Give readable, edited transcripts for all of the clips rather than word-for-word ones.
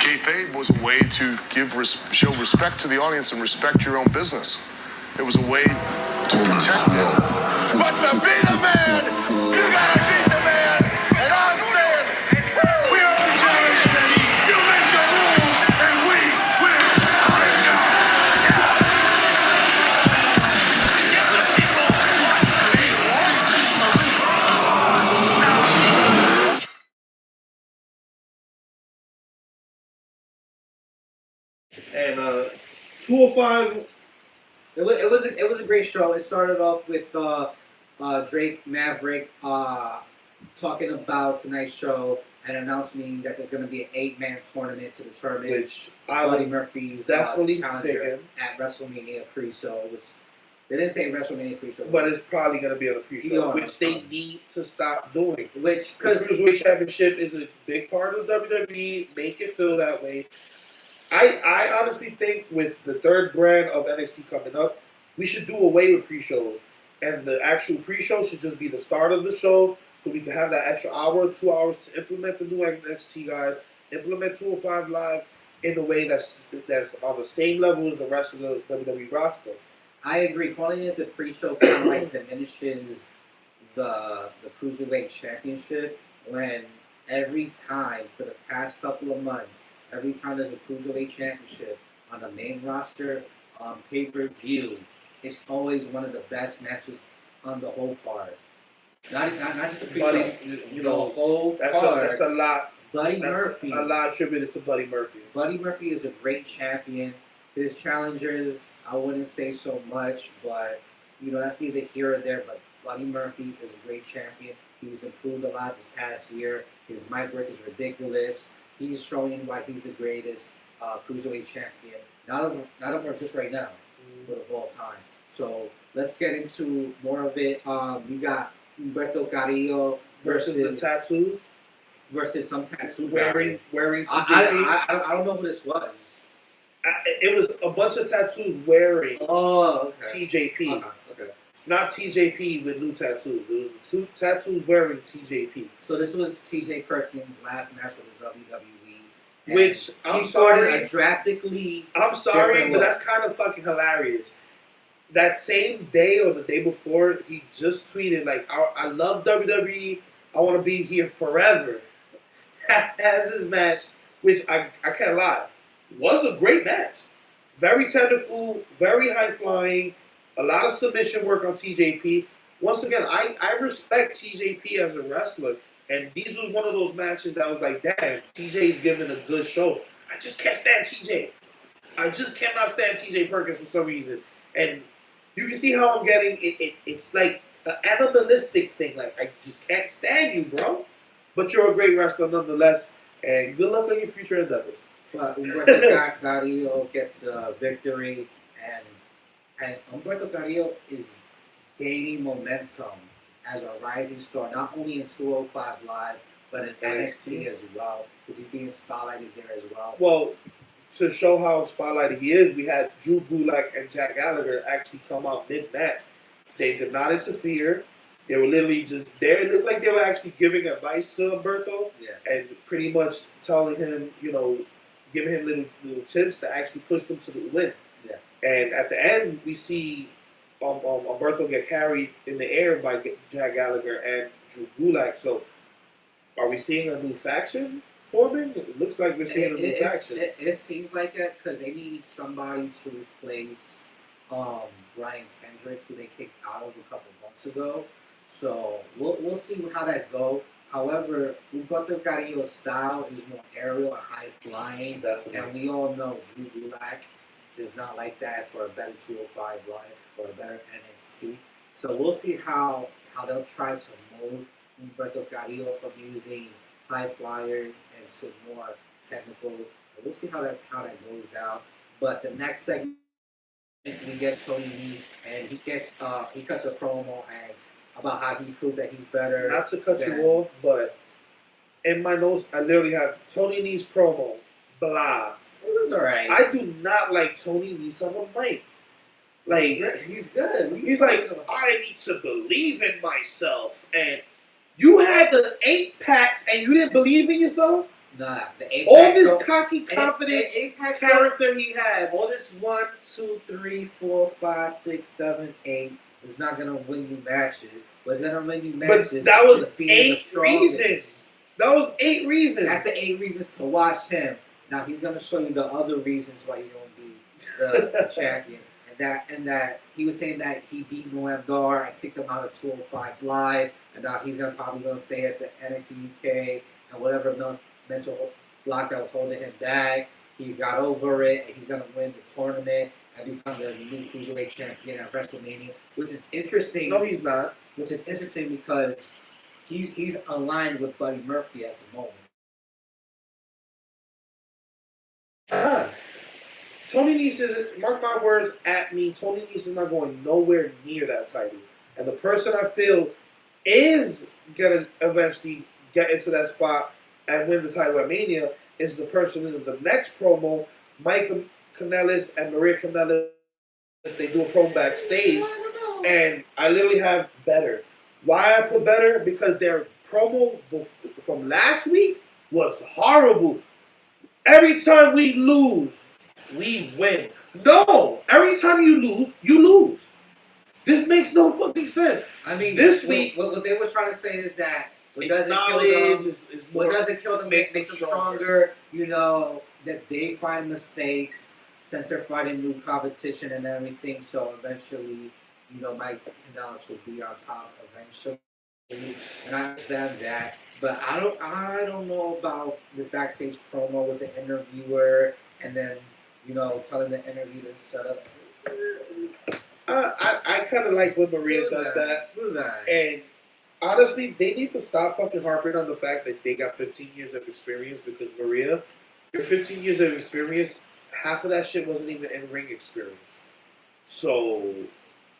Kayfabe was a way to show respect to the audience and respect your own business. It was a way to protect it. But to be the man, you gotta beat the man. And I'm saying, we are the generation. You make your rules, and we will. Give the people what they want. And 205. It was a great show. It started off with Drake Maverick talking about tonight's show and announcing that there's going to be an 8-man tournament to determine Which I Buddy was Murphy's definitely challenger thinking. at WrestleMania pre-show. Which they didn't say WrestleMania pre-show, But it's probably going to be on a pre-show, Yeah, which they need to stop doing. which The because Cruiserweight Championship is a big part of the WWE. Make it feel that way. I honestly think with the third brand of NXT coming up, we should do away with pre-shows. And the actual pre-show should just be the start of the show so we can have that extra hour, 2 hours to implement the new NXT guys, implement 205 Live in a way that's on the same level as the rest of the WWE roster. I agree. Calling it the pre-show kind of like diminishes the Cruiserweight Championship when every time for the past couple of months, every time there's a Cruiserweight Championship on the main roster on pay-per-view, it's always one of the best matches on the whole card. Not just the pre-show, the whole card. That's a lot. Buddy That's Murphy. a lot attributed to Buddy Murphy. Buddy Murphy is a great champion. His challengers, I wouldn't say so much, but that's neither here or there. But Buddy Murphy is a great champion. He's improved a lot this past year. His mic work is ridiculous. He's showing why he's the greatest Cruiserweight champion. Not of just right now, but of all time. So let's get into more of it. We got Humberto Carrillo Versus the tattoos. versus some tattoo Wearing TJP. I don't know who this was. It was a bunch of tattoos wearing Oh, okay. TJP. Okay. Not TJP with new tattoos. It was two tattoos wearing TJP. So this was T.J. Perkins' last match with the WWE. And Which, I'm he started sorry. a drastically I'm sorry, different but look. that's kind of fucking hilarious. That same day or the day before, he just tweeted, like, I love WWE. I want to be here forever. Has his match, which I can't lie, was a great match. Very technical, very high-flying, a lot of submission work on TJP. Once again, I respect TJP as a wrestler, and these was one of those matches that was like, damn, TJ's giving a good show. I just can't stand TJ. I just cannot stand TJ Perkins for some reason. And you can see how I'm getting it. It's like an animalistic thing. Like, I just can't stand you, bro. But you're a great wrestler nonetheless, and good luck on your future endeavors. But Humberto Carrillo gets the victory, and Humberto Carrillo is gaining momentum as a rising star, not only in 205 Live, but in NXT as well, because he's being spotlighted there as well. Well, to show how spotlighted he is, we had Drew Gulak and Jack Gallagher actually come out mid-match. They did not interfere. They were literally just there. It looked like they were actually giving advice to Humberto and pretty much telling him, giving him little tips to actually push them to the win. Yeah. And at the end, we see Humberto get carried in the air by Jack Gallagher and Drew Gulak. So, are we seeing a new faction forming? It looks like we're seeing a new faction. It seems like it because they need somebody to replace Brian Kendrick, who they kicked out of a couple months ago. So we'll see how that goes. However, Humberto Carrillo's style is more aerial and high flying. Definitely. And we all know Drew Gulak is not like that for a better 205 Live or a better NXT. So we'll see how they'll try to mold Humberto Carrillo from using high flyer into more technical. We'll see how that goes down. But the next segment, we get Tony Nese, and he cuts a promo and about how he proved that he's better. Not to cut you off, but in my notes, I literally have Tony Nese promo, blah. It was alright. I do not like Tony Nese on the mic. Like, he's good. He's like, I need to believe in myself. And you had the 8 packs and you didn't believe in yourself? Nah, the Apex. All this cocky confidence Apex character he had. all this 1, 2, 3, 4, 5, 6, 7, 8 is not gonna win you matches. What's gonna win you matches? But that was is being the 8 strongest. reasons. That was 8 reasons. That's the 8 reasons to watch him. Now he's gonna show you the other reasons why he's gonna be the champion. And that he was saying that he beat Noam Dar and kicked him out of 205 Live, and now he's probably gonna stay at the NXT UK and whatever mental block that was holding him back. He got over it, and he's gonna win the tournament and become the new cruiserweight champion at WrestleMania, which is interesting. No, he's not. Which is interesting because he's aligned with Buddy Murphy at the moment. Tony Nese isn't, mark my words at me, Tony Nese is not going nowhere near that title. And the person I feel is going to eventually get into that spot and win the title at Mania is the person in the next promo, Mike Kanellis and Maria Kanellis. They do a promo backstage. And I literally have better. Why I put better? Because their promo from last week was horrible. Every time we lose, we win. No! Every time you lose. This makes no fucking sense. I mean, this week, what they were trying to say is that what it's doesn't kill them, what doesn't kill them makes them stronger. You know, that they find mistakes since they're fighting new competition and everything. So eventually, you know, Mike Kanellis will be on top eventually. And I understand that. But I don't know about this backstage promo with the interviewer and then, you know, telling the interviewer to shut up. I kind of like when Maria does that. Who's that? And honestly, they need to stop fucking harping on the fact that they got 15 years of experience because Maria, your 15 years of experience, half of that shit wasn't even in-ring experience. So,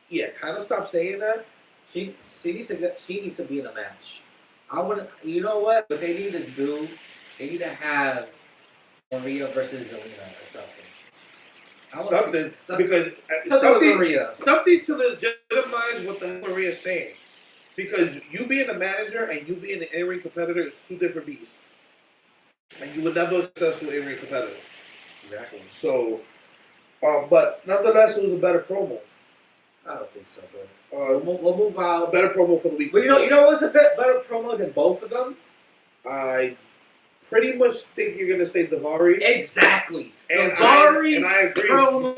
yeah, kind of stop saying that. She needs to be in a match. You know what? What they need to do, they need to have Maria versus Zelina or something. Something to legitimize what the hell Maria's saying. Because you being a manager and you being an in-ring competitor is two different beasts. And you would never be a successful in-ring competitor. Exactly. So, but nonetheless, it was a better promo. I don't think so, but we'll move on. Better promo for the week. Well, you know what's a better promo than both of them? I pretty much think you're gonna say Daivari. Exactly. And Daivari's I agree. promo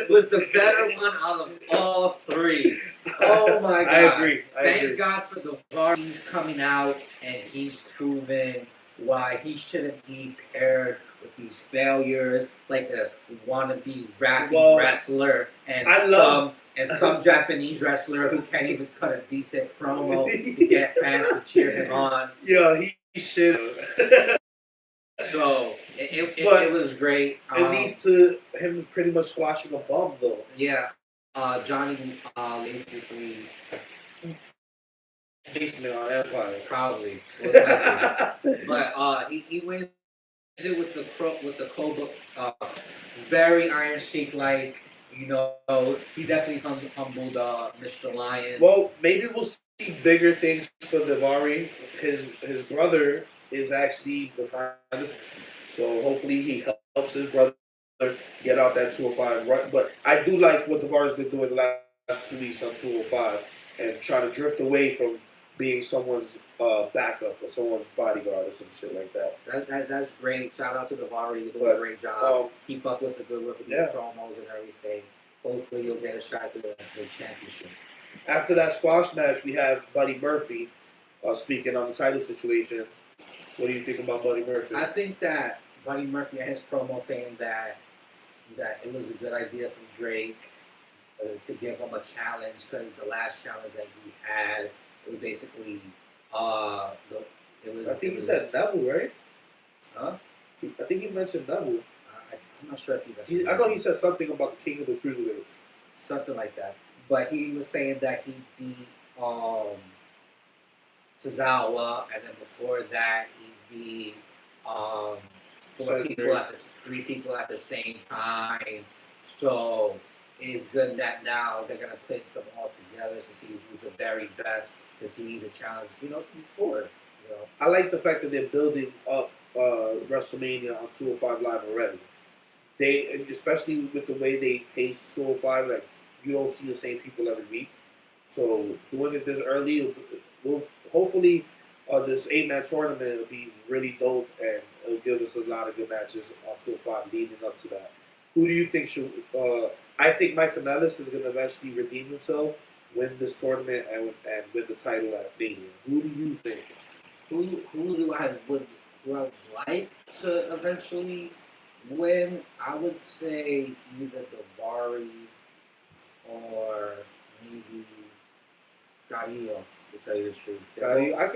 was the better one out of all three. Oh my god! I agree. Thank God for Daivari. He's coming out and he's proven why he shouldn't be paired with these failures, like the wannabe rapping wrestler and some Japanese wrestler who can't even cut a decent promo to get fans to cheer him on. Yeah, he should. So it was great. It leads to him pretty much squashing a bum, though. Yeah, Johnny basically. Basically on Empire, probably. But he wins it with the Cobra, very Iron Sheik like. You know, he definitely humbled Mr. Lyons. Well, maybe we'll see bigger things for Daivari. His brother is actually behind this, so hopefully he helps his brother get out that 205 run. But I do like what Daivari's been doing the last 2 weeks on 205 and trying to drift away from being someone's backup or someone's bodyguard or some shit like that. That's great. Shout out to Daivari. You're doing a great job. Keep up with the good work with these promos and everything. Hopefully you'll get a shot at the championship. After that squash match, we have Buddy Murphy speaking on the title situation. What do you think about Buddy Murphy? I think that Buddy Murphy had his promo saying that it was a good idea from Drake to give him a challenge because the last challenge that he had was basically I think he said Neville, right? Huh? I think he mentioned Neville. I'm not sure if he mentioned I know he said something about the King of the Cruiserweights. Something like that. But he was saying that he beat Tozawa, and then before that he beat three people at the same time. So it's good that now they're gonna put them all together to see who's the very best because he needs a challenge. You know, he's bored. You know. I like the fact that they're building up WrestleMania on 205 Live already. They, especially with the way they pace 205, like you don't see the same people every week. So doing it this early, will hopefully this 8-man tournament will be really dope, and it'll give us a lot of good matches on 205 leading up to that. Who do you think should? I think Mike Kanellis is going to eventually redeem himself, win this tournament, and win the title at Mania. Who do you think? Who do I would like to eventually win? I would say either Davari or maybe Garillo, to tell you the truth. Gotti, I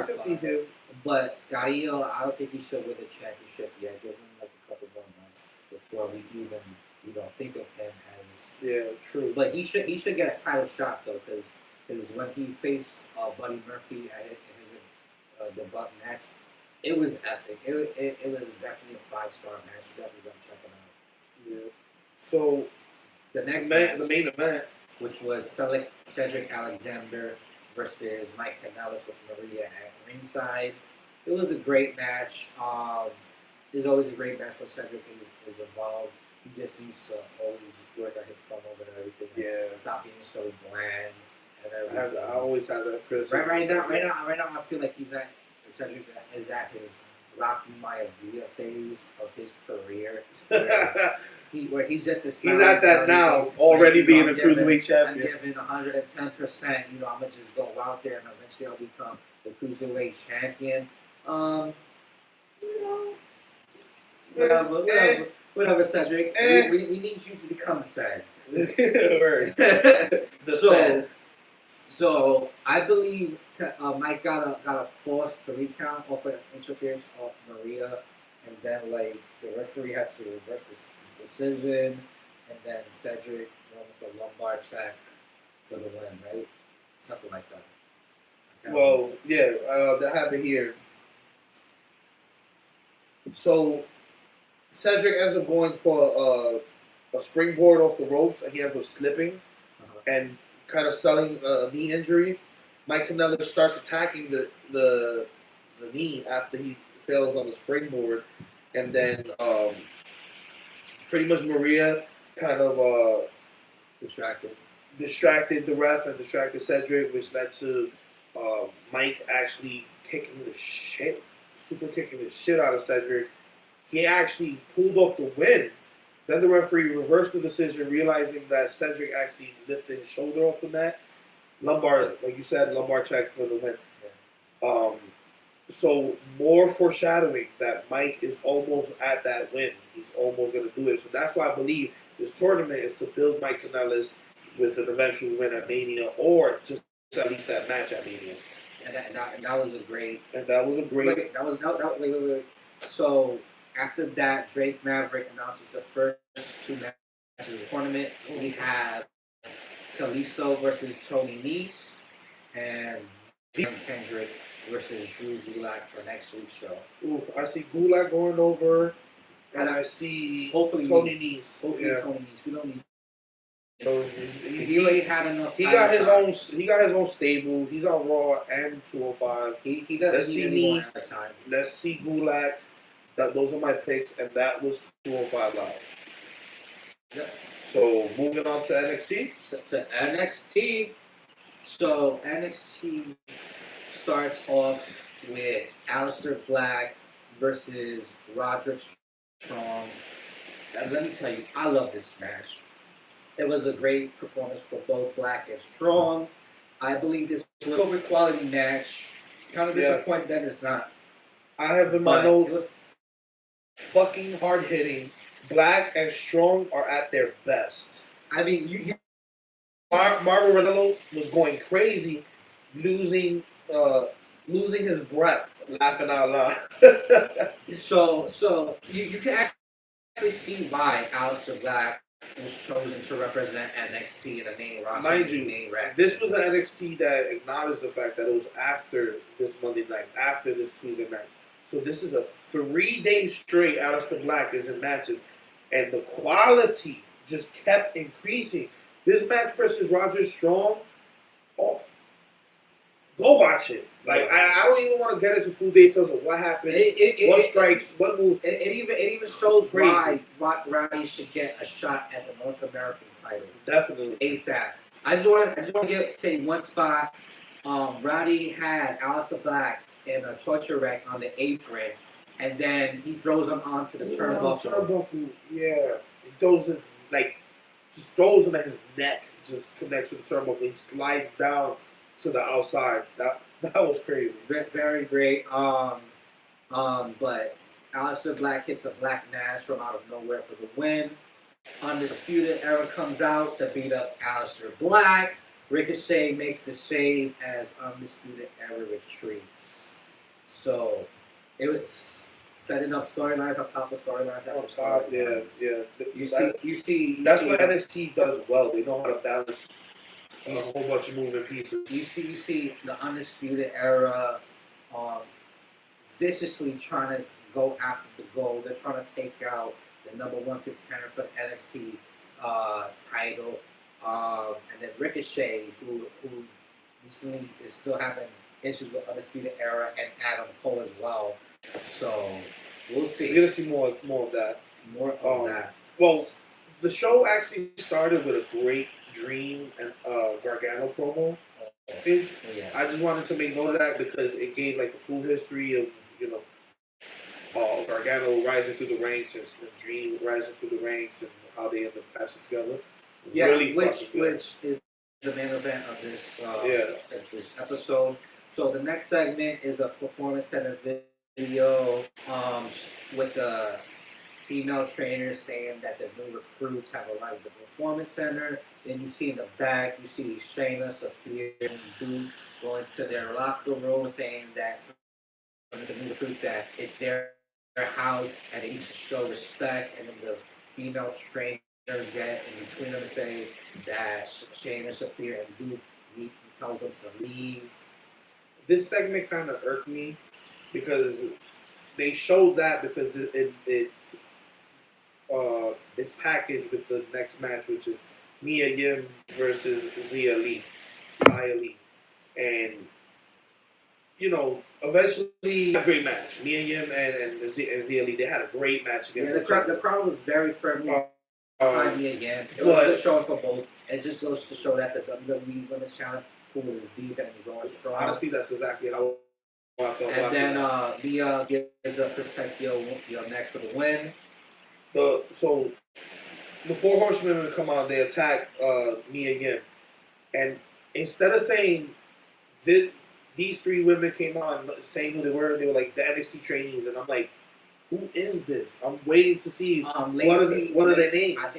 could see him. But Garillo, I don't think he should win the championship yet. Give him like a couple more months before we even think of him as. Yeah, true. But he should get a title shot though, because when he faced Buddy Murphy at his debut match, it was epic. It was definitely a 5-star match. You definitely gotta check it out. Yeah. So the next the main event, which was Cedric Alexander versus Mike Kanellis with Maria at ringside. It was a great match. There's always a great match when Cedric is involved. He just needs to always work on his promos and everything. Yeah. Stop being so bland and everything. I always have that criticism. Right now, I feel like Cedric is at his Rocky Maivia phase of his career. Where he's just he's at that now, already being a cruiserweight champion. I'm giving 110%. I'm gonna just go out there and eventually I'll become the cruiserweight champion. Whatever, Cedric. We need you to become sad. So I believe Mike got a forced 3 count off of interference of Maria, and then like the referee had to reverse the decision, and then Cedric went with the lumbar check for the win, right? Something like that. Well, yeah, that happened here. So Cedric ends up going for a springboard off the ropes, and he ends up slipping and kind of selling a knee injury. Mike Kanellis starts attacking the knee after he fails on the springboard, and then pretty much Maria kind of distracted the ref and distracted Cedric, which led to Mike actually kicking the shit out of Cedric. He actually pulled off the win. Then the referee reversed the decision, realizing that Cedric actually lifted his shoulder off the mat. Lumbar, like you said, lumbar check for the win. Yeah. So more foreshadowing that Mike is almost at that win. He's almost going to do it. So that's why I believe this tournament is to build Mike Kanellis with an eventual win at Mania, or just at least that match at Mania. And that was a great. Wait. So after that, Drake Maverick announces the first 2 matches of the tournament. We have Kalisto versus Tony Nese and Kendrick versus Drew Gulak for next week's show. Ooh, I see Gulak going over, and I see hopefully Tony Nese. Hopefully Tony Nese. We don't need. He already had enough. He got his own. He got his own stable. He's on Raw and 205. He doesn't need any more time. Let's see Gulak. Those are my picks, and that was 205 Live. Yeah. So moving on to NXT. To NXT. So NXT starts off with Aleister Black versus Roderick Strong. And let me tell you, I love this match. It was a great performance for both Black and Strong. I believe this was an over quality match. Kind of disappointed that it's not. I have in my notes, fucking hard hitting. Black and Strong are at their best. I mean, Margarello was going crazy, losing his breath, laughing out loud. so you can actually see why Aleister Black was chosen to represent NXT in the main roster. Mind you, this was an NXT that acknowledged the fact that it was after this Monday night, after this Tuesday night. So this is a 3 days straight Aleister Black is in matches, and the quality just kept increasing. This match versus Roger Strong, go watch it. Like I don't even want to get into full details of what happened, what strikes, what moves. It even shows Crazy. why Rowdy should get a shot at the North American title Definitely. ASAP. I just want to say one spot. Rowdy had Aleister Black in a torture rack on the apron, and then he throws him onto the turnbuckle. Yeah. He throws his just throws him at his neck, just connects with the turnbuckle. He slides down to the outside. That was crazy. Very great. But Aleister Black hits a black mass from out of nowhere for the win. Undisputed Era comes out to beat up Aleister Black. Ricochet makes the save as Undisputed Era retreats. So it was setting up storylines on top of storylines. On top, yeah. You see. That's what NXT does well. They know how to balance a whole bunch of moving pieces. You see the Undisputed Era viciously trying to go after the gold. They're trying to take out the number one contender for the NXT title. And then Ricochet, who recently is still having issues with Undisputed Era, and Adam Cole as well. So we'll see. We're gonna see more of that. More of that. Well, the show actually started with a great Dream and Gargano promo. Yeah. I just wanted to make note of that because it gave like the full history of Gargano rising through the ranks and Dream rising through the ranks and how they end up passing together. Yeah, really which is the main event of this this episode. So the next segment is a performance center video with the female trainers saying that the new recruits have arrived at the performance center. Then you see in the back, you see Shayna, Sophia, and Duke going to their locker room saying that to the new recruits that it's their house and they need to show respect. And then the female trainers get in between them and say that Shayna, Sophia, and Duke, he tells them to leave. This segment kind of irked me because they showed that because it's packaged with the next match, which is Mia Yim versus Xia Li. And, eventually a great match. Mia Yim and Xia Li, they had a great match against the crowd was very friendly behind Mia Yim. It was a good showing for both. It just goes to show that the WWE Women's Challenge pool is deep and is going strong. Honestly, that's exactly how I felt. And then Mia gives a protect your neck for the win. So the Four Horsemen come out, they attack Mia Yim, and instead of saying these three women came on saying who they were like the NXT trainees, and I'm like, who is this? I'm waiting to see what are their names. I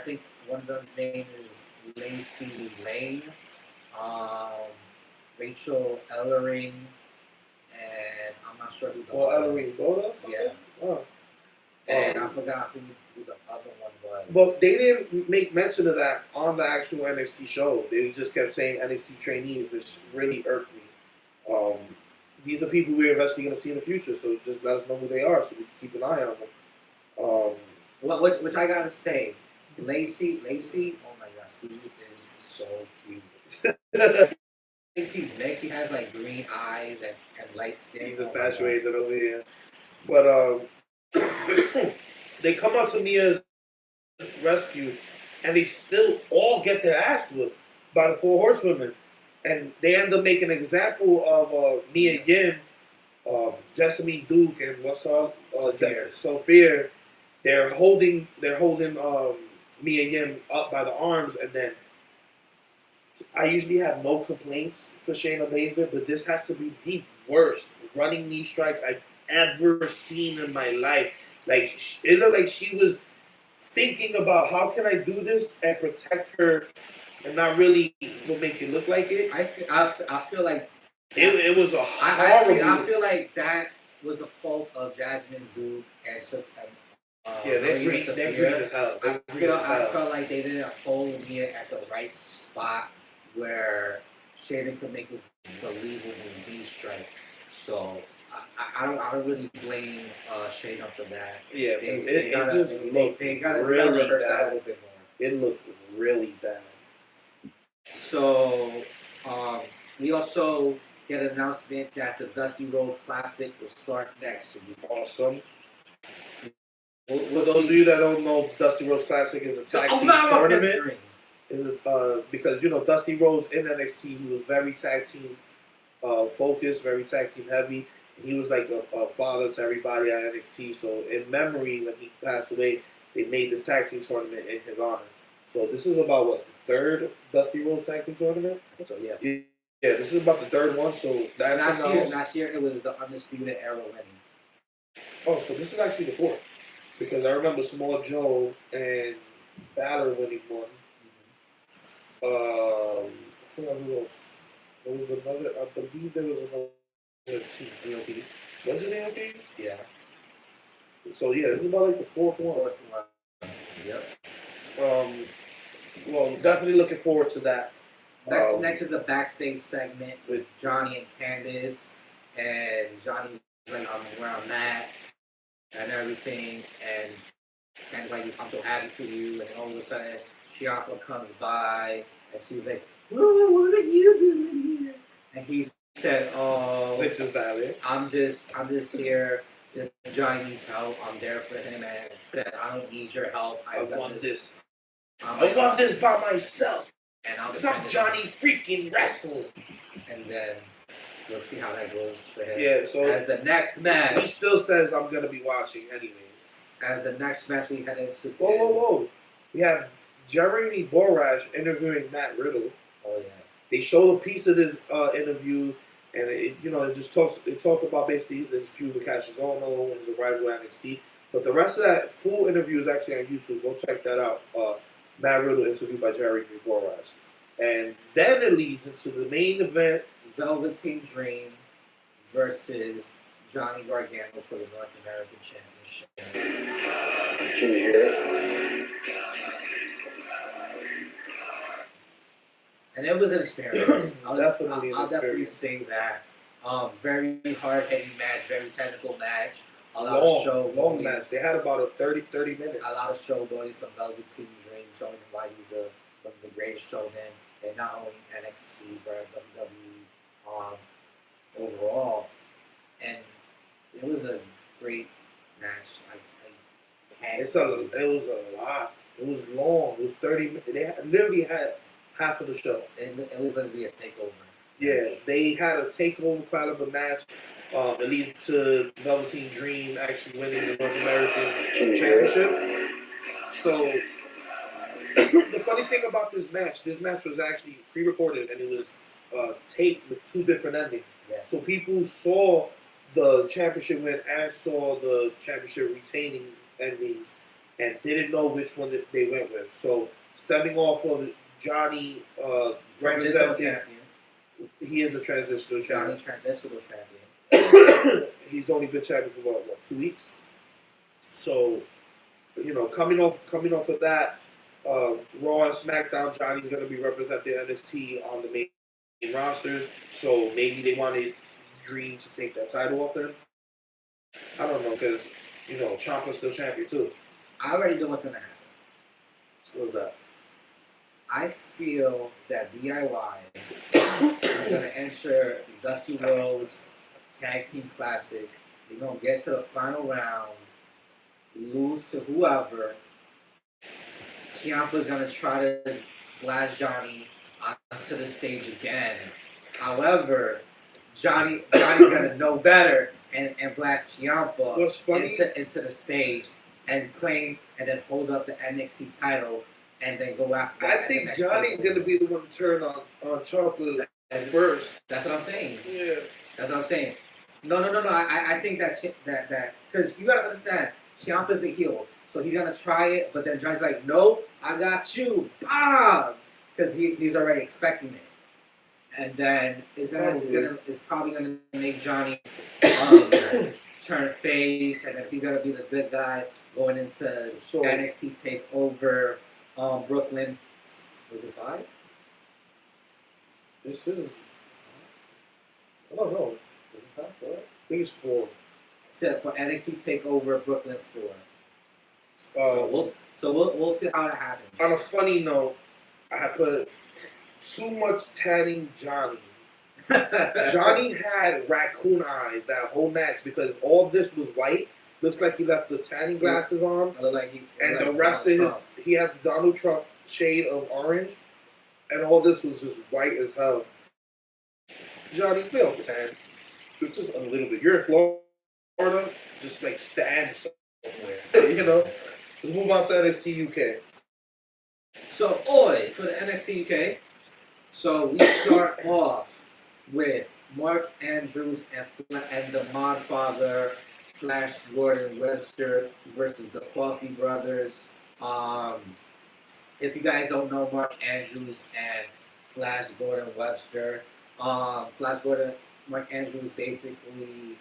think one of them's name is Lacey Lane, Rachel Ellering, and I'm not sure who the Ellering's Gold. Yeah. Oh. And I forgot who the other one was. But they didn't make mention of that on the actual NXT show. They just kept saying NXT trainees, which really irked me. These are people we're eventually going to see in the future, so just let us know who they are so we can keep an eye on them. Which I gotta say, Lacey, oh my gosh, she is so cute. Lacey's neck, she has like green eyes and light skin. He's infatuated over here. But they come up to Mia's rescue, and they still all get their ass whipped by the Four Horsewomen. And they end up making an example of Mia Yim, Jessamine Duke, and what's her Sophia. They're holding Mia Yim up by the arms, and then I usually have no complaints for Shayna Baszler, but this has to be the worst running knee strike I've ever seen in my life. Like, it looked like she was thinking about how can I do this and protect her and not really make it look like it. I feel like it was a horrible. I feel like that was the fault of Jasmine Duke and they're green as hell. I felt like they didn't hold Mia at the right spot where Shayna could make a believable knee strike. So I don't really blame Shayna for that. Yeah, they gotta really rehearse that a bad. little bit more. It looked really bad. So we also get an announcement that the Dusty Road Classic will start next week. Awesome. We'll For those of you that don't know, Dusty Rhodes Classic is a tag team tournament. Because Dusty Rhodes in NXT, he was very tag team focused, very tag team heavy. He was like a father to everybody at NXT. So in memory, when he passed away, they made this tag team tournament in his honor. So this is about what, the third Dusty Rhodes tag team tournament? I think so, yeah. Yeah, this is about the third one. So that's last year it was the Undisputed Era winning. Oh, so this is actually the fourth. Because I remember Samoa Joe and Balor winning one. I forgot who else. There was another. I believe there was another team. AOP. Was it AOP? Yeah. So yeah, this is about like the fourth one. Yep. Well, definitely looking forward to that. Next is the backstage segment with Johnny and Candice, and Johnny's like, where I'm at, and everything, and Candice like, I'm so happy for you, and then all of a sudden, Ciampa comes by, and she's like, what are you doing here? And he said, oh, I'm just here. If Johnny needs help, I'm there for him, and said, I don't need your help. I want this. I want this by myself. Because I'm Johnny freaking wrestling. And then we'll see how that goes for him. Yeah, so as the next match, he still says I'm gonna be watching anyways. As the next match we head into, whoa! We have Jeremy Borash interviewing Matt Riddle. Oh yeah. They showed a piece of this interview, and it talked about basically this feud with Cassius Ohno and his arrival at NXT. But the rest of that full interview is actually on YouTube. Go check that out. Matt Riddle interviewed by Jeremy Borash. And then it leads into the main event. Velveteen Dream versus Johnny Gargano for the North American Championship. Can you hear it? And it was an experience. I'll definitely say that. Very hard-hitting match, very technical match. A lot long, of show long match. They had about a 30 minutes. A lot of showboating from Velveteen Dream, showing why he's the greatest showman, and not only NXT but WWE overall. And it was a great match. It was a lot. It was long. It was 30 minutes. They literally had half of the show. It was going to be a takeover. Yeah, they had a takeover caliber match. It leads to Velveteen Dream actually winning the North American Championship. So, the funny thing about this match was actually pre-recorded and it was taped with two different endings. Yeah. So people saw the championship win and saw the championship retaining endings and didn't know which one that they went with. So, stemming off of Johnny representing, he is a transitional champion. Transitional champion. He's only been champion for what 2 weeks. So, coming off of that, Raw and SmackDown, Johnny's going to be representing NXT on the main rosters. So maybe they wanted Dream to take that title off him. I don't know, because Ciampa's still champion too. I already know what's going to happen. What's that? I feel that DIY is going to enter the Dusty Rhodes Tag Team Classic. They're going to get to the final round, lose to whoever. Ciampa's going to try to blast Johnny onto the stage again. However, Johnny's going to know better and blast Ciampa into the stage and claim and then hold up the NXT title and then go after that. I think Johnny's going to be the one to turn on Ciampa first. That's what I'm saying. Yeah. That's what I'm saying. No. I think that because you gotta understand, Ciampa's the heel, so he's gonna try it, but then Johnny's like, "Nope, I got you, bam," because he's already expecting it, and then it's probably gonna make Johnny turn face, and then he's gonna be the good guy going into NXT Takeover, Brooklyn. Was it 5? This is. I don't know. Was it 5? 4? I think it's 4. Except for NXT Takeover Brooklyn 4. So we'll see how that happens. On a funny note, I put too much tanning Johnny Johnny had raccoon eyes that whole match because all this was white. Looks like he left the tanning glasses on, I look like he, and like the rest of Donald his Trump. he had the Donald Trump shade of orange, and all this was just white as hell. Johnny, play off the tan, just a little bit. You're in Florida, just like stand somewhere, you know. Let's move on to NXT UK. So, Oi, for the NXT UK. So, we start off with Mark Andrews and the Modfather, Flash Gordon Webster versus the Coffee Brothers. If you guys don't know Mark Andrews and Flash Gordon Webster, Mark Andrews basically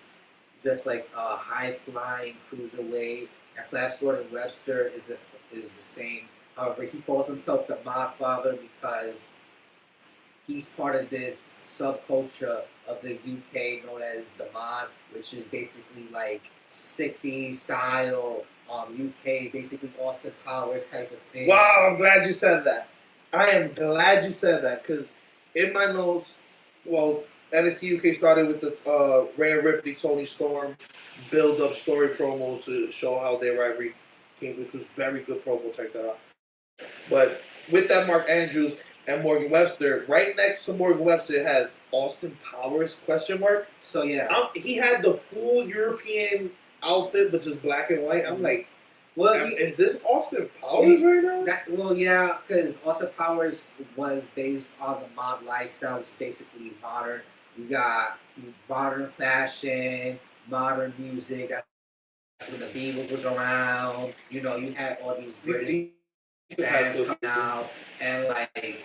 just like a high flying cruiserweight, and Flash Gordon Webster is the same. However, he calls himself the Modfather because he's part of this subculture of the UK known as the Mod, which is basically like 60s style UK, basically Austin Powers type of thing. Wow, I'm glad you said that. I am glad you said that because in my notes, well, NXT UK started with the Rhea Ripley, Tony Storm build-up story promo to show how their rivalry came, which was very good promo. Check that out. But with that, Mark Andrews and Morgan Webster, right next to Morgan Webster, it has Austin Powers ? So yeah, He had the full European outfit, but just black and white. I'm like, well, is this Austin Powers right now? yeah, because Austin Powers was based on the mod lifestyle, which is basically modern. You got modern fashion, modern music. That's when the Beatles was around. You know, you had all these British bands coming out, and like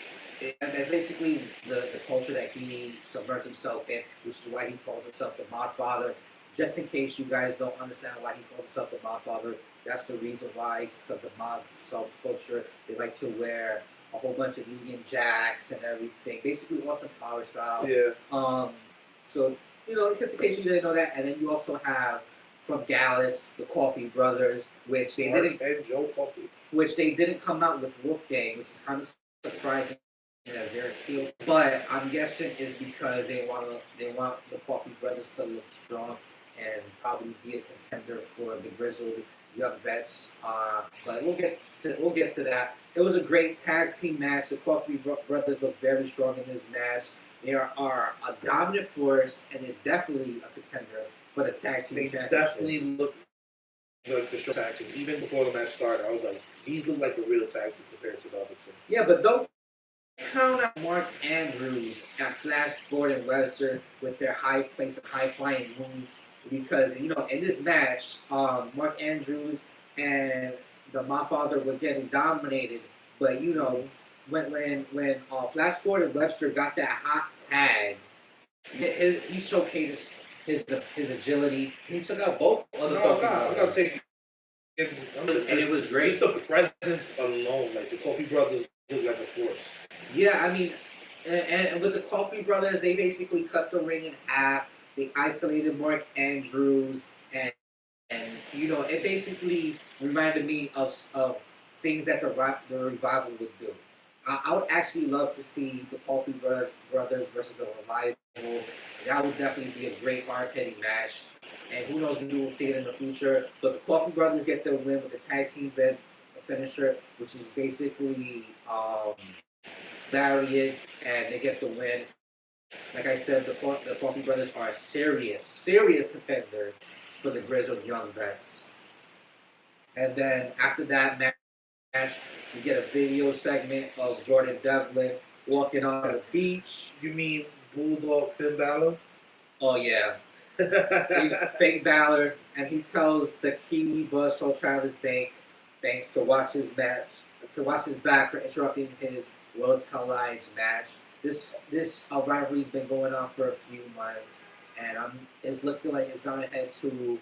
that's basically the culture that he subverts himself in, which is why he calls himself the Modfather. Just in case you guys don't understand why he calls himself the Modfather, that's the reason why. It's because the mods subculture, they like to wear a whole bunch of Union Jacks and everything, basically Austin Power style. Yeah. So you know, just in case you didn't know that, and then you also have from Dallas, the Coffee Brothers, which they Mark didn't, and Joe Coffey. which they didn't come out with Wolfgang, which is kind of surprising as their heel. But I'm guessing is because they want the Coffee Brothers to look strong and probably be a contender for the grizzled young vets. But we'll get to that. It was a great tag team match. The Coffee Brothers look very strong in this match. They are a dominant force, and they're definitely a contender for the tag team championship. Definitely look like the show tag team. Even before the match started, I was like, these look like a real tag team compared to the other two. Yeah, but don't count out Mark Andrews and Flash Gordon Webster with their high place and high flying moves, because you know in this match, Mark Andrews and the Modfather were getting dominated, but you know when Flash Gordon Webster got that hot tag, he showcased his agility. He took out both other I'm not taking. and it was great. Just the presence alone, like the Coffee Brothers look like a force. Yeah, I mean, and with the Coffee Brothers, they basically cut the ring in half. They isolated Mark Andrews, and you know, it basically reminded me of things that the Revival would do. I would actually love to see the Coffee Brothers versus the Revival. That would definitely be a great hard-hitting match. And who knows, maybe we'll see it in the future. But the Coffee Brothers get their win with the tag team finisher, which is basically lariats, and they get the win. Like I said, the Coffee Brothers are a serious contender for the grizzled young vets. And then after that match, we get a video segment of Jordan Devlin walking on the beach. You mean Bulldog Finn Balor? Oh yeah. Fake Balor, and he tells the Kiwi Buzzsaw Travis Banks to watch his back for interrupting his Worlds Collide match. This rivalry's been going on for a few months, and it's looking like it's gonna head to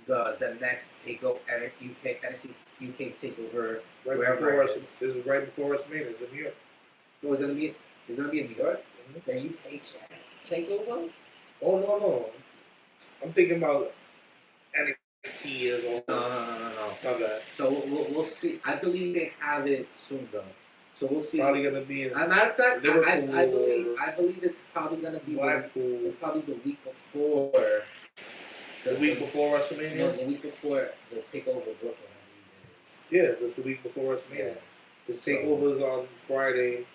the next takeover, NXT UK takeover. This is right before WrestleMania. It's in New York. So it's gonna be in New York. The UK takeover. Oh no. I'm thinking about NXT as well. No. Not bad. So we'll see. I believe they have it soon though. So we'll see. Probably gonna be in As a matter of fact, Liverpool I believe it's probably gonna be Blackpool. it's probably the week before. The week before WrestleMania? No, the week before the takeover Brooklyn. I believe it is. Yeah, that's the week before WrestleMania. Yeah. Because takeover's on Friday,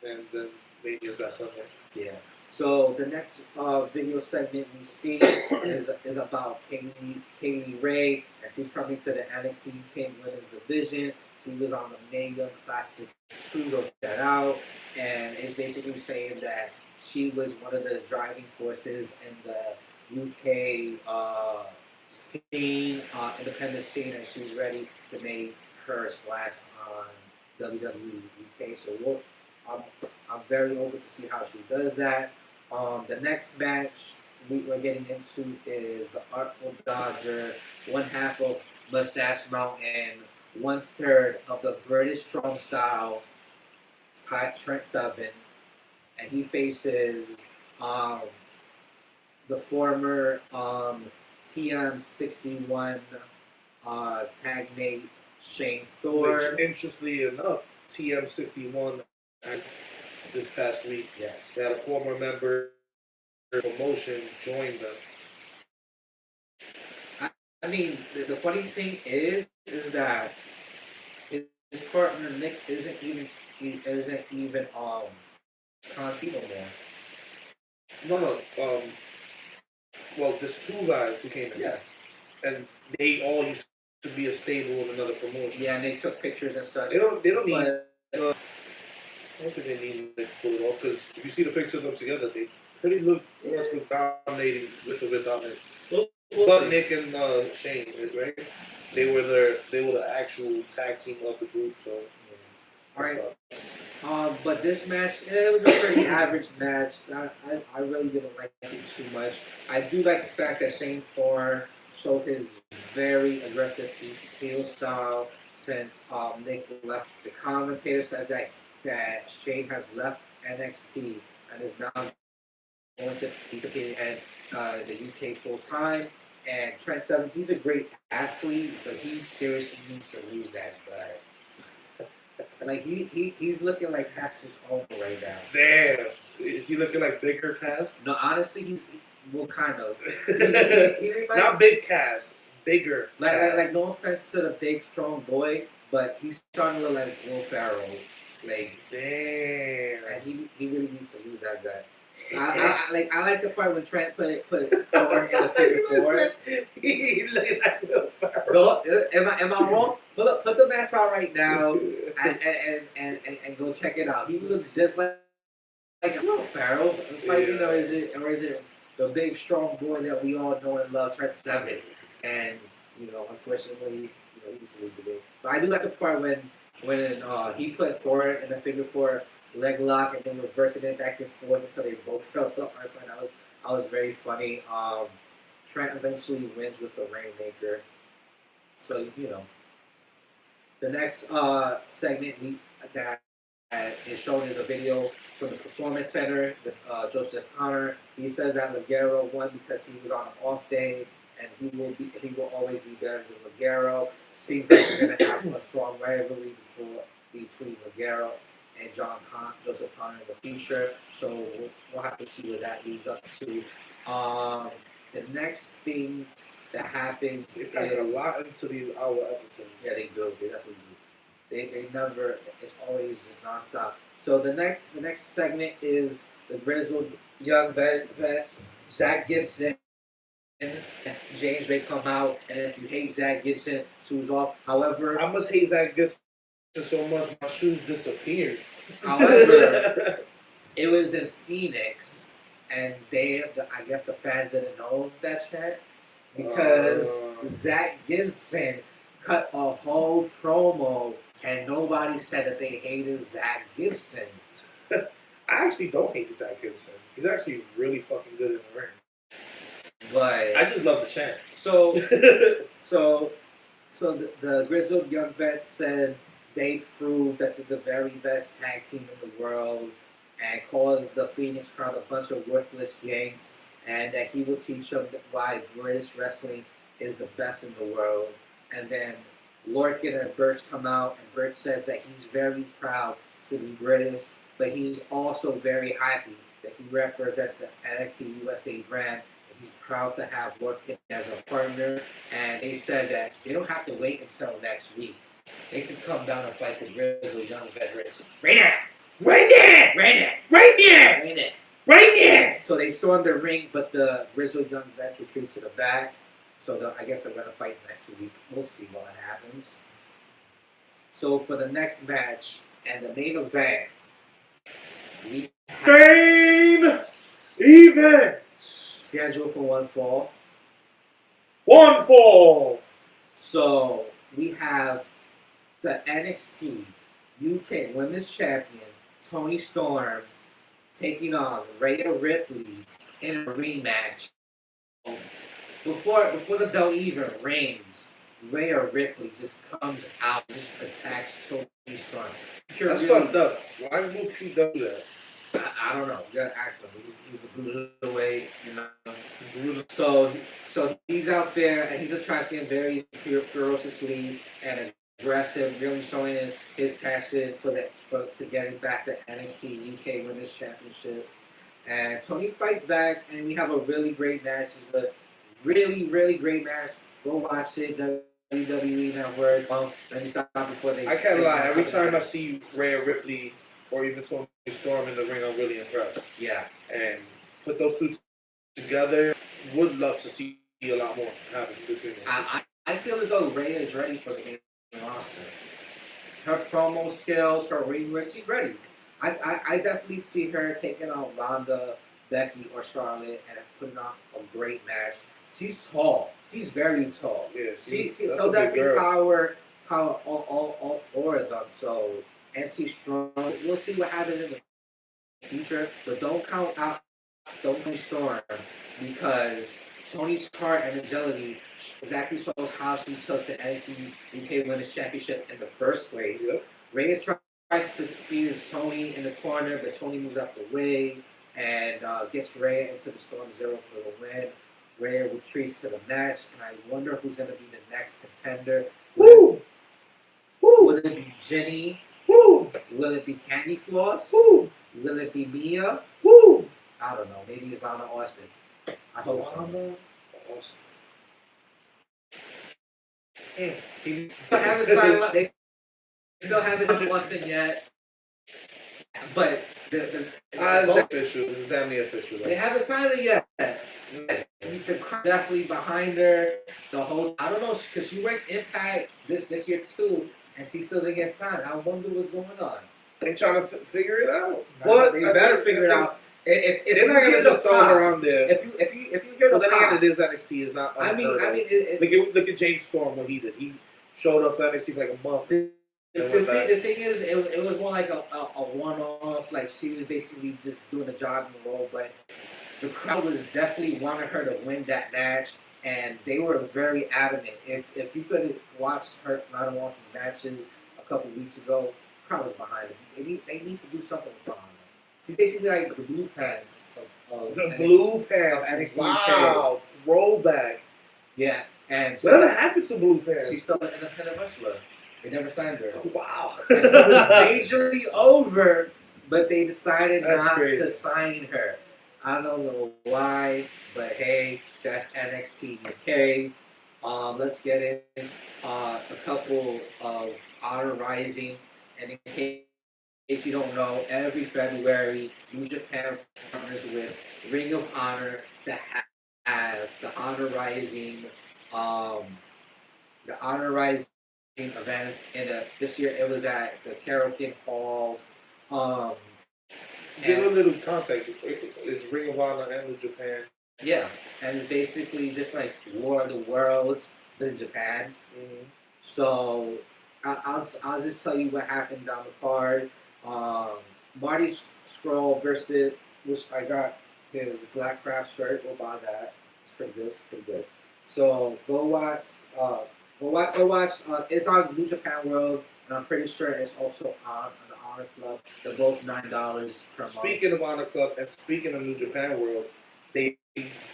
and then Mania's that Sunday. Yeah. So the next video segment we see is about Kaylee Ray, and she's coming to the NXT UK Women's Division. She was on the Mae Young Classic 2 to that out, and it's basically saying that she was one of the driving forces in the UK scene, independent scene, and she's ready to make her splash on WWE UK. So I'm very open to see how she does that. The next match we're getting into is the Artful Dodger, one half of Mustache Mountain, 1/3 of the British Strong Style, Trent Seven, and he faces the former TM61 tag mate Shane Thor. Which, interestingly enough, TM61 this past week, Yes. they had a former member of promotion join them. I mean, the funny thing is that his partner Nick isn't even country no more. No. Well, there's two guys who came in. Yeah. And they all used to be a stable of another promotion. Yeah, and they took pictures and such. They don't need. But, I don't think they need to pull it off, because if you see the picture of them together, they pretty look dominating with or without Nick. But Nick and Shane, right? They were the actual tag team of the group. So, all right. But this match, it was a pretty average match. I really didn't like it too much. I do like the fact that Shane Thorne showed his very aggressive heel style since Nick left. The commentator says that Shane has left NXT and is now going to be competing at the UK full time. And Trent Seven, he's a great athlete, but he seriously needs to lose that butt. Like he's looking like Cass's uncle right now. Damn, is he looking like bigger Cass? No, honestly, kind of. Not big Cass, bigger. Like no offense to the big strong boy, but he's starting to look like Will Ferrell. Like damn, and he really needs to lose that guy. I like the part when Trent put Thorne in the figure four. He looking like Will Ferrell. No, am I wrong? Put the match out right now and go check it out. He looks just like Will Ferrell fighting, or is it the big strong boy that we all know and love, Trent Seven? And unfortunately, he needs to lose the game. But I do like the part when he put Thorne in the figure four leg lock and then reversing it back and forth until they both fell to the other side. That was very funny. Trent eventually wins with the Rainmaker. So the next segment that is shown is a video from the Performance Center with Joseph Connor. He says that Ligero won because he was on an off day, and he will always be better than Ligero. Seems like we're gonna have a strong rivalry between Ligero and Joseph Connor in the future. So we'll have to see where that leads up to. The next thing that happens they pack a lot into these hour episodes. Yeah, they do. They definitely do. They never. It's always just nonstop. So the next segment is the grizzled young vets, Zach Gibson and James Ray come out, and if you hate Zach Gibson, shoes off. However, I must hate Zach Gibson so much my shoes disappeared. However, it was in Phoenix, and I guess the fans didn't know that chat because Zach Gibson cut a whole promo, and nobody said that they hated Zach Gibson. I actually don't hate Zach Gibson. He's actually really fucking good in the ring. But I just love the chant. So the grizzled young vets said they proved that they're the very best tag team in the world and caused the Phoenix crowd a bunch of worthless yanks, and that he will teach them why British wrestling is the best in the world. And then Lorcan and Birch come out, and Birch says that he's very proud to be British, but he's also very happy that he represents the NXT USA brand. And he's proud to have Lorcan as a partner, and they said that they don't have to wait until next week. They can come down and fight the Grizzled Young Veterans right now. Right there! Right now. Right there! Right now. Right there! So they stormed the ring, but the Grizzled Young Vets retreat to the back. So I guess they're going to fight next week. We'll see what happens. So for the next match and the main event, we have Main event! scheduled for one fall. One fall! So we have the NXT UK Women's Champion, Toni Storm, taking on Rhea Ripley in a rematch. Before the bell even rings, Rhea Ripley just comes out, just attacks Toni Storm. That's fucked up. Why would he do that? I don't know. You gotta ask him. He's a brutal way, you know. So he's out there and he's attracting very ferociously and aggressive, really showing his passion to getting back the NXT UK Women's Championship. And Tony fights back, and we have a really great match. It's a really, really great match. Go watch it. WWE Network. Let me stop before they. I can't lie. Every time I see Rhea Ripley or even Toni Storm in the ring, I'm really impressed. Yeah. And put those two together, would love to see a lot more happen between them. I feel as though Rhea is ready for the main roster. Her promo skills, her ring work, she's ready. I definitely see her taking on Ronda, Becky, or Charlotte and putting on a great match. She's tall. She's very tall. Yeah, So definitely tower all four of them. So, and she's strong. We'll see what happens in the future, but don't count out Toni Storm because Tony's heart and agility exactly shows how she took the NXT UK Women's Championship in the first place. Yep. Rhea tries to spear Tony in the corner, but Tony moves out the way and gets Rhea into the Storm Zero for the win. Rhea retreats to the match, and I wonder who's going to be the next contender. Woo! Woo! Will it be Jenny? Woo! Will it be Candy Floss? Woo! Will it be Mia? Woo! I don't know. Maybe it's Lana Austin. I hope so. Lana Austin. See, they still haven't signed Austin yet. But It's official. It's damn near official. They haven't signed her yet. The crowd definitely behind her. The whole I don't know because she went Impact this year too, and she still didn't get signed. I wonder what's going on. They trying to figure it out. But they better figure it out. If they're not gonna just throw her on there. If you hear the then pop, again, it is NXT. It's not. Look at James Storm. What he did. He showed up for NXT for like a month. The thing is, it was more like a one-off. Like she was basically just doing a jogging role, but the crowd was definitely wanting her to win that match, and they were very adamant. If you could watch her Lana Austin's matches a couple weeks ago, the crowd was behind them. They need to do something with Lana. She's basically like the blue pants of the NXT, blue pants. Wow, throwback. Yeah, and so whatever happened to blue pants? She's still an independent wrestler. They never signed her. Wow. And she was majorly over, but they decided not crazy. to sign her. I don't know why, but hey, that's NXT UK. Let's get in a couple of Honor Rising. And in case you don't know, every February, New Japan partners with Ring of Honor to have the Honor Rising events, and this year it was at the Karaoke Hall. Give a little context. It's Ring of Honor and New Japan. Yeah, and it's basically just like War of the Worlds, but in Japan. Mm-hmm. So I'll just tell you what happened down the card. Marty Scurll versus, which I got his Black Craft shirt. Go buy that. It's pretty good. It's pretty good. So go watch. Go watch. It's on New Japan World, and I'm pretty sure it's also on the Honor Club. They're both $9 per month. Speaking of Honor Club and speaking of New Japan World, they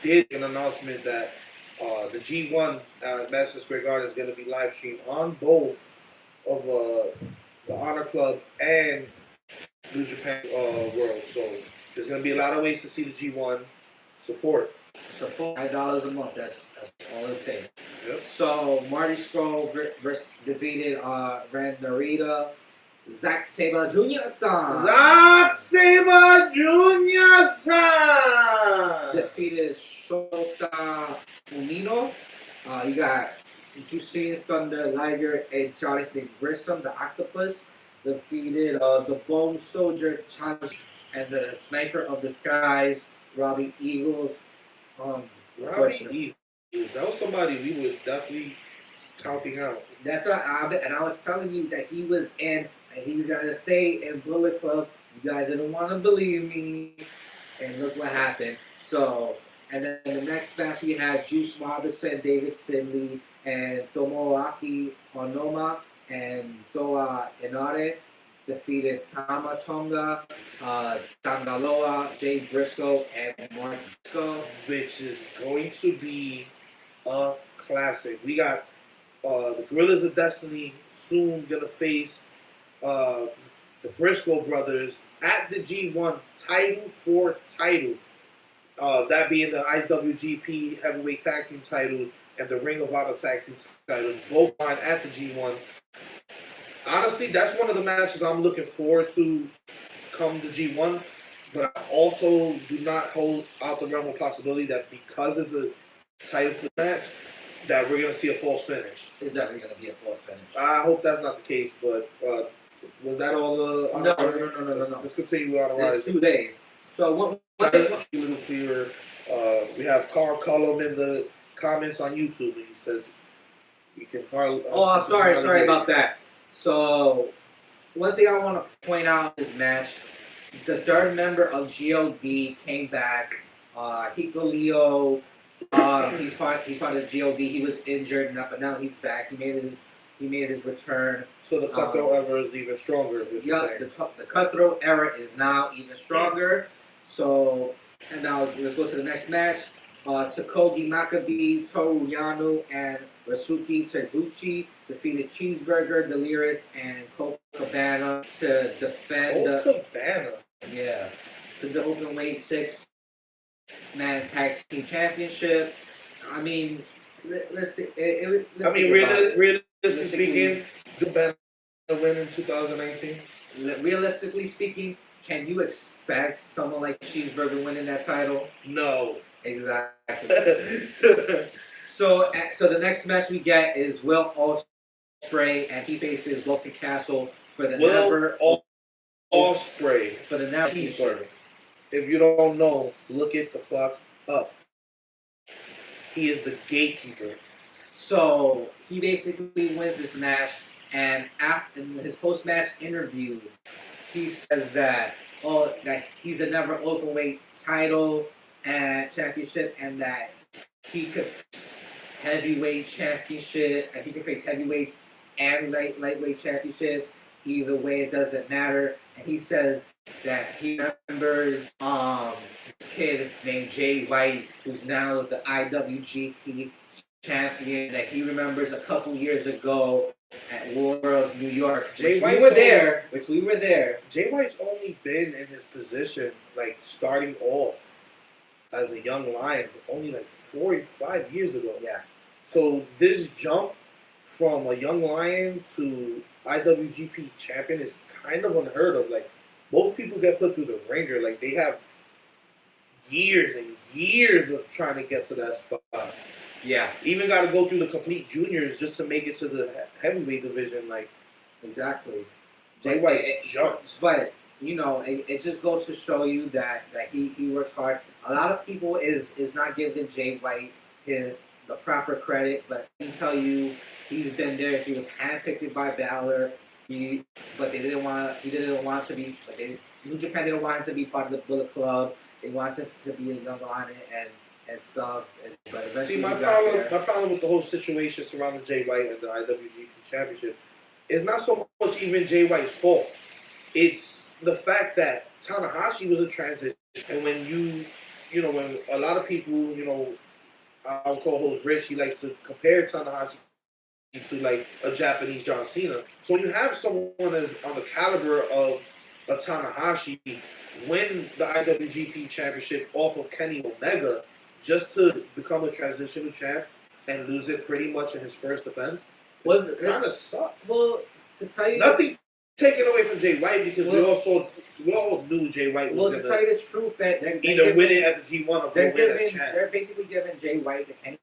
did an announcement that The G1 at Madison Square Garden is going to be live streamed on both of the Honor Club and New Japan World. So there's going to be a lot of ways to see the G1 support. Support $5 a month. That's all it takes. Yep. So Marty Scurll defeated Ren Narita. Zack Sabre Jr. son Zack Sabre Jr. son defeated Shota Umino. You got Jushin Thunder Liger and Jonathan Grissom, the Octopus, defeated the Bone Soldier Challenge and the Sniper of the Skies, Robbie Eagles. Robbie Eagles. That was somebody we were definitely counting out. That's what I was telling you that he was in, and he's gonna stay in Bullet Club. You guys didn't want to believe me, and look what happened. So, and then the next match we had Juice Robinson, David Finlay, and Tomoaki Onoma and Toa Inare defeated Tama Tonga, Tangaloa, Jay Briscoe, and Mark Briscoe, which is going to be a classic. We got the Gorillas of Destiny soon gonna face the Briscoe brothers at the G1 title for title. That being the IWGP Heavyweight Tag Team titles and the Ring of Honor Tag Team titles, both on at the G1. Honestly, that's one of the matches I'm looking forward to come the G1. But I also do not hold out the realm of possibility that because it's a title for match, that we're going to see a false finish. Is definitely going to be a false finish. I hope that's not the case, but was that all the... No. Let's continue on the It's 2 days. So what a little clearer. We have Carl Cullum in the comments on YouTube. He says we can hardly... sorry about that. So, one thing I want to point out in this match, the third member of GOD came back. Hiko Leo, he's part of the GOD. He was injured, but now he's back. He made his return. So the cutthroat era is even stronger. Is what you're saying. The cutthroat era is now even stronger. So, and now let's go to the next match. Takogi Makabe, Toru Yano, and Rasuki Taguchi defeated Cheeseburger, Delirious, and Colt Cabana to defend the open-weight 6-man tag team championship. I mean, realistically speaking, the Cabana win in 2019. Realistically speaking, can you expect someone like Cheeseburger winning that title? No. Exactly. So the next match we get is Will Ospreay, and he faces Dalton Castle for the Ospreay. For the never. If you don't know, look it the fuck up. He is the gatekeeper. So he basically wins this match, and in his post-match interview, he says that he's the never openweight title and championship, and that he could face heavyweight championship, and he can face heavyweights and lightweight championships. Either way, it doesn't matter. And he says that he remembers this kid named Jay White, who's now the IWGP champion, that he remembers a couple years ago at Worlds, New York. We were there. Jay White's only been in his position, like, starting off as a young lion, only like 4 or 5 years ago. Yeah. So this jump from a young lion to IWGP champion is kind of unheard of. Like, most people get put through the ringer. Like, they have years and years of trying to get to that spot. Yeah. Even got to go through the complete juniors just to make it to the heavyweight division. Like, exactly. Jay White jumped. But you know, it just goes to show you that he works hard. A lot of people is not giving Jay White the proper credit, but I can tell you, he's been there. He was handpicked by Balor. New Japan didn't want him to be part of the Bullet Club. They wanted him to be a young lion and stuff. But eventually, see, my problem with the whole situation surrounding Jay White and the IWGP Championship is not so much even Jay White's fault. It's the fact that Tanahashi was a transition, and when when a lot of people, our co-host Rich, he likes to compare Tanahashi to like a Japanese John Cena. So when you have someone that's on the caliber of a Tanahashi win the IWGP Championship off of Kenny Omega just to become a transitional champ and lose it pretty much in his first defense, Well, it kind of sucked. Well, to tell you Nothing taken away from Jay White because we all knew Jay White was well, going to tell you the truth, that they're either win it at the G1 or go win as champ. they're basically giving Jay White the Kenny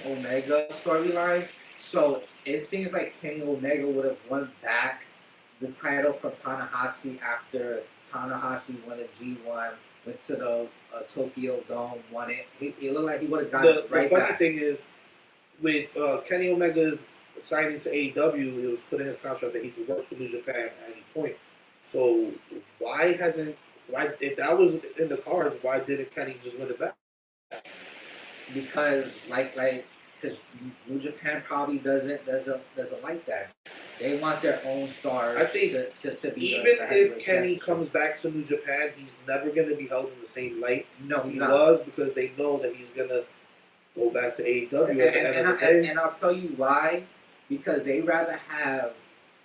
Omega storylines. So it seems like Kenny Omega would have won back the title from Tanahashi after Tanahashi won a G1, went to the Tokyo Dome, won it. It looked like he would have got it right back. The funny back. thing is, with Kenny Omega's signing to AEW, it was put in his contract that he could work for New Japan at any point. So why if that was in the cards, why didn't Kenny just win it back? Because because New Japan probably doesn't like that. They want their own stars. I think to be even if Kenny comes back to New Japan, he's never going to be held in the same light. No, he not. was, because they know that he's going to go back to AEW at the end of the day. And I'll tell you why. Because they rather have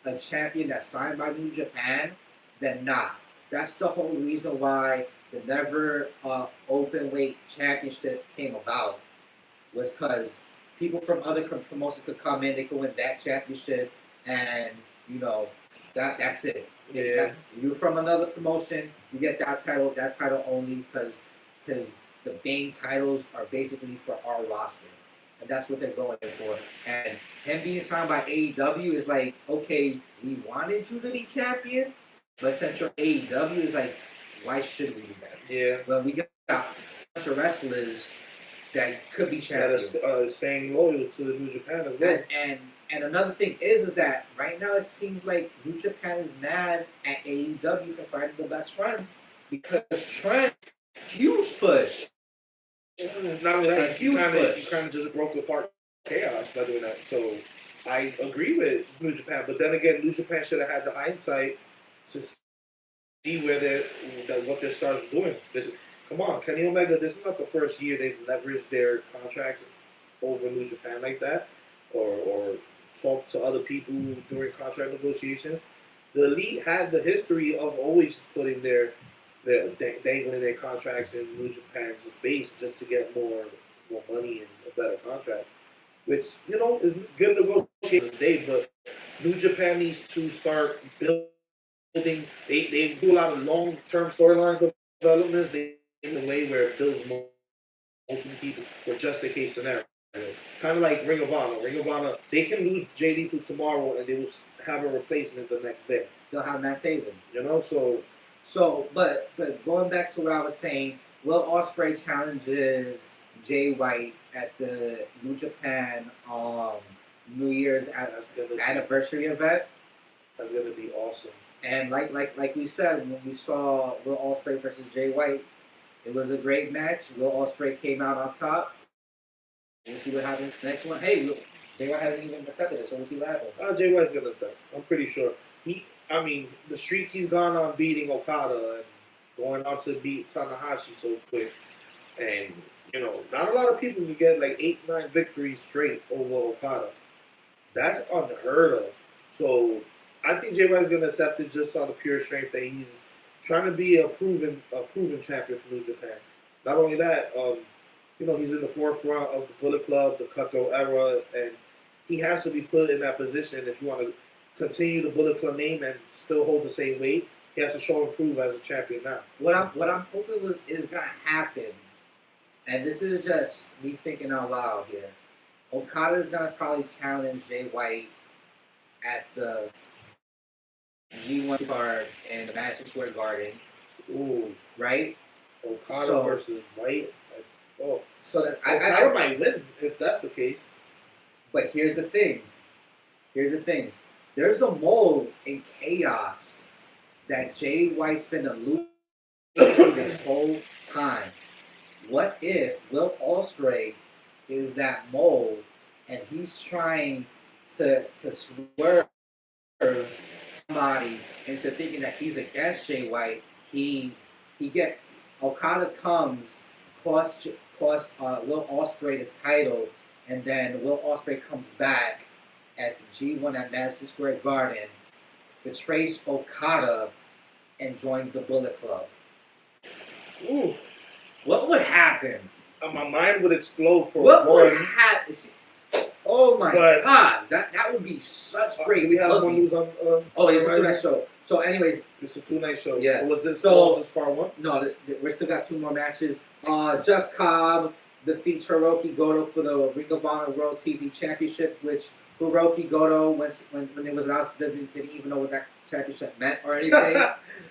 a champion that's signed by New Japan than not. That's the whole reason why the never open weight championship came about, was because people from other promotions could come in, they could win that championship, and that's it. Yeah. You're from another promotion, you get that title only, because the main titles are basically for our roster. And that's what they're going for. And him being signed by AEW is like, okay, we wanted you to be champion, but since you're AEW, is like, why should we do that? Yeah. Well, we got a bunch of wrestlers that could be champions. That are staying loyal to New Japan as well. And another thing is that right now it seems like New Japan is mad at AEW for signing the best friends, because Trent, huge push. Not only that, you kind push. of just broke apart Chaos by doing that. So I agree with New Japan, but then again, New Japan should have had the hindsight to see what their stars were doing. Come on, Kenny Omega, this is not the first year they've leveraged their contracts over New Japan like that, or talked to other people during contract negotiations. The Elite had the history of always putting dangling their contracts in New Japan's face just to get more money and a better contract, which is good negotiation today. But New Japan needs to start building. They do a lot of long-term storyline developments in a way where it builds multiple people for just in case scenarios. Kind of like Ring of Honor. Ring of Honor, they can lose JD for tomorrow and they will have a replacement the next day. They'll have Matt Taven. So, but going back to what I was saying, Will Ospreay challenges Jay White at the New Japan New Year's anniversary event. That's gonna be awesome. And like we said, when we saw Will Ospreay versus Jay White, it was a great match. Will Ospreay came out on top. We'll see what happens next one. Hey, Jay White hasn't even accepted it, so we'll see what happens. Jay White's gonna accept. I'm pretty sure. The streak he's gone on beating Okada and going on to beat Tanahashi so quick, and not a lot of people can get like 8-9 victories straight over Okada. That's unheard of. So I think Jay White's gonna accept it just on the pure strength that he's trying to be a proven champion for New Japan. Not only that, he's in the forefront of the Bullet Club, the Cutthroat era, and he has to be put in that position if you want to continue the Bullet Club name and still hold the same weight. He has to show and prove as a champion now. What I'm hoping is gonna happen, and this is just me thinking out loud here. Okada's gonna probably challenge Jay White at the G1 card in the Madison Square Garden. Ooh, right? Okada versus White. So that Okada might win if that's the case. But here's the thing. There's a mole in Chaos that Jay White's been alluding to this whole time. What if Will Ospreay is that mole and he's trying to swerve somebody into thinking that he's against Jay White? Okada comes, cost Will Ospreay the title, and then Will Ospreay comes back at the G1 at Madison Square Garden, betrays Okada, and joins the Bullet Club. Ooh. What would happen? My mind would explode for What would one. happen? Oh my But- god, that would be such great. Do we have booking. one who's on? Oh, it's a 2-night show. So, anyways, It's a 2-night show. Yeah. Was this So- all just part one? no, we still got 2 more matches. Jeff Cobb defeats Hiroki Goto for the Ring of Honor World TV Championship, which Hiroki Goto, when it was announced, didn't even know what that championship meant or anything,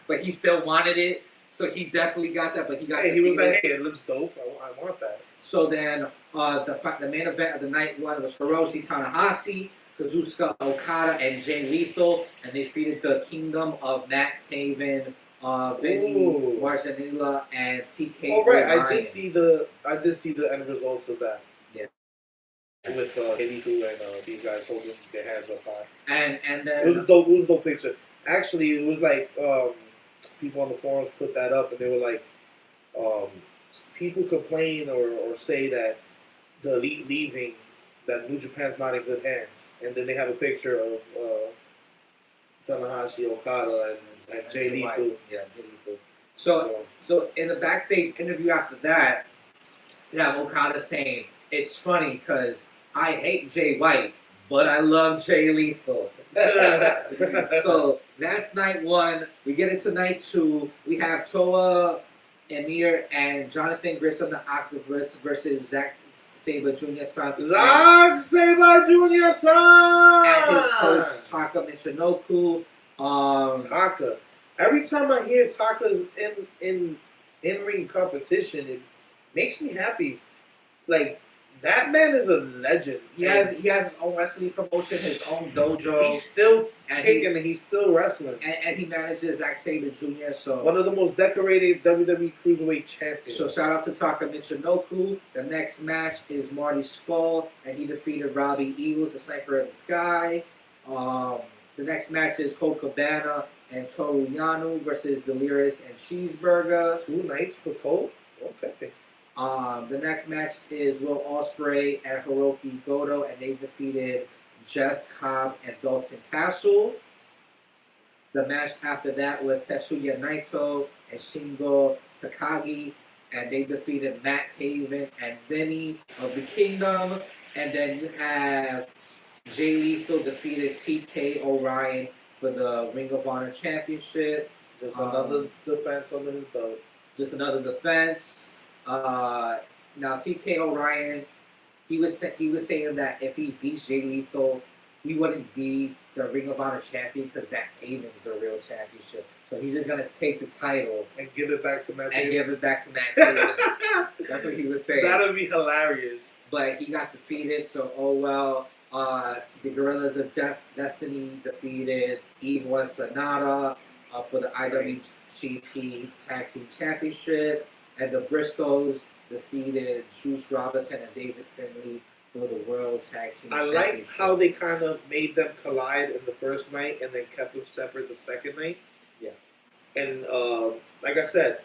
but he still wanted it. So he definitely got that, but he got. Hey, he was defeated. like, "Hey, it looks dope. I want that." So then, the main event of the night one was Hiroshi Tanahashi, Kazuchika Okada, and Jay Lethal, and they defeated the Kingdom of Matt Taven, Vinny Ooh. Marzanilla, and TK. Oh right, O'Brien. I did see the end results of that. Yeah. With Eliku and these guys holding their hands up high. And then It was a dope picture. Actually, it was like people on the forums put that up, and they were like, people complain or say that the Elite leaving, that New Japan's not in good hands, and then they have a picture of Tanahashi, Okada, and Jay Lethal. Yeah, Jay Lethal. So in the backstage interview after that, you have Okada saying, "It's funny because I hate Jay White, but I love Jay Lethal." So that's night 1. We get into night 2. We have Toa Emir and Jonathan Grissom, the Octopus, versus Zack Sabre Jr. son. Zack Sabre Jr. son! And his coach Taka Michinoku. Taka. Every time I hear Taka's in ring competition, it makes me happy. Like, that man is a legend. He has his own wrestling promotion, his own dojo. He's still and kicking and he's still wrestling. and he manages Zack Sabre Jr. So One of the most decorated WWE Cruiserweight champions. So shout out to Taka Michinoku. The next match is Marty Skull, and he defeated Robbie Eagles, the Sniper of the Sky. The next match is Colt Cabana and Toru Yano versus Delirious and Cheeseburger. 2 nights for Cole? Okay. The next match is Will Ospreay and Hiroki Goto, and they defeated Jeff Cobb and Dalton Castle. The match after that was Tetsuya Naito and Shingo Takagi, and they defeated Matt Taven and Vinny of the Kingdom. And then you have Jay Lethal defeated TK O'Brien for the Ring of Honor Championship. Just another defense under his belt. Just another defense. Now TK O'Brien, he was saying that if he beats Jay Lethal, he wouldn't be the Ring of Honor champion because Matt Taven's the real championship. So he's just gonna take the title And give it back to Matt and Taven. give it back to Matt Taven. That's what he was saying. That'd be hilarious. But he got defeated, so oh well. The Gorillas of Destiny defeated Evil and Sonata for the IWGP Tag Team Championship, and the Briscoes defeated Juice Robinson and David Finlay for the World Tag Team I Championship. like how they kind of made them collide in the first night and then kept them separate the second night. Yeah. And like I said,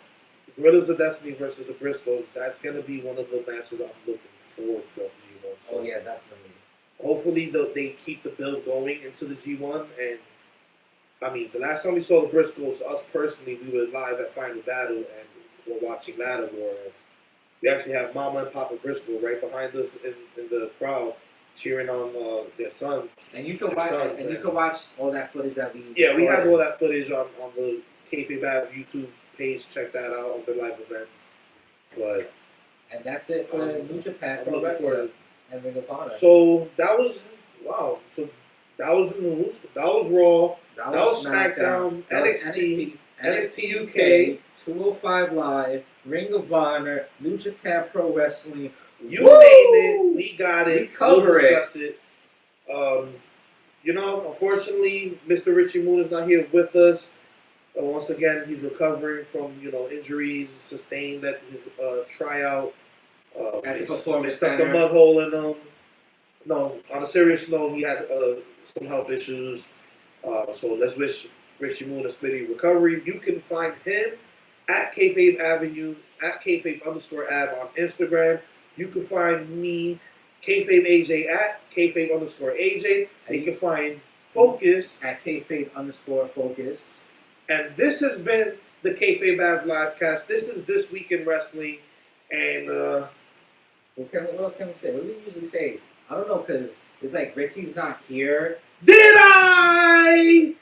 Gorillas of Destiny versus the Briscoes, that's going to be one of the matches I'm looking forward to at the G1. So Oh yeah, definitely. hopefully they keep the build going into the G1. And I mean, the last time we saw the Briscoes, us personally, we were live at Final Battle and we're watching Ladder War. And we actually have Mama and Papa Briscoe right behind us in the crowd cheering on their son. And you can Their watch sons, and you can watch all that footage that we Yeah, we have recorded. all that footage on the Kayfabe YouTube page. Check that out on the live events. But And that's it for New Japan I'm Pro looking Wrestling forward. and Ring of Honor. So that was wow. So that was the news. That was Raw. That was SmackDown, That was NXT, NXT UK, 205 Live, Ring of Honor, New Japan Pro Wrestling. You Woo! name it, we got it. We cover we'll it. discuss it. Unfortunately, Mr. Richie Moon is not here with us. Once again, he's recovering from injuries sustained at his tryout. At the They Performance stuck the Center. mud hole in him. No, on a serious note, he had some health issues. So let's wish Richie Moon a speedy recovery. You can find him at Kayfabe Avenue, at Kayfabe_Av on Instagram. You can find me, Kayfabe AJ, at Kayfabe_AJ. And you can find Focus at Kayfabe_Focus. And this has been the Kayfabe Av Livecast. This is This Week in Wrestling. And, what else can we say? What do we usually say? I don't know, because it's like Richie's not here. did I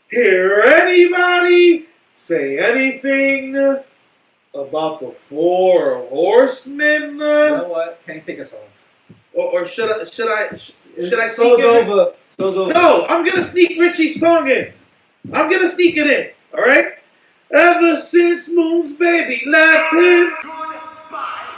hear anybody say anything about the Four Horsemen? You know what? Can you take us home? Or should I sneak Show's it in? over. Show's over. No, I'm gonna sneak Richie's song in. I'm gonna sneak it in. All right. Ever since Moon's baby left him. Goodbye.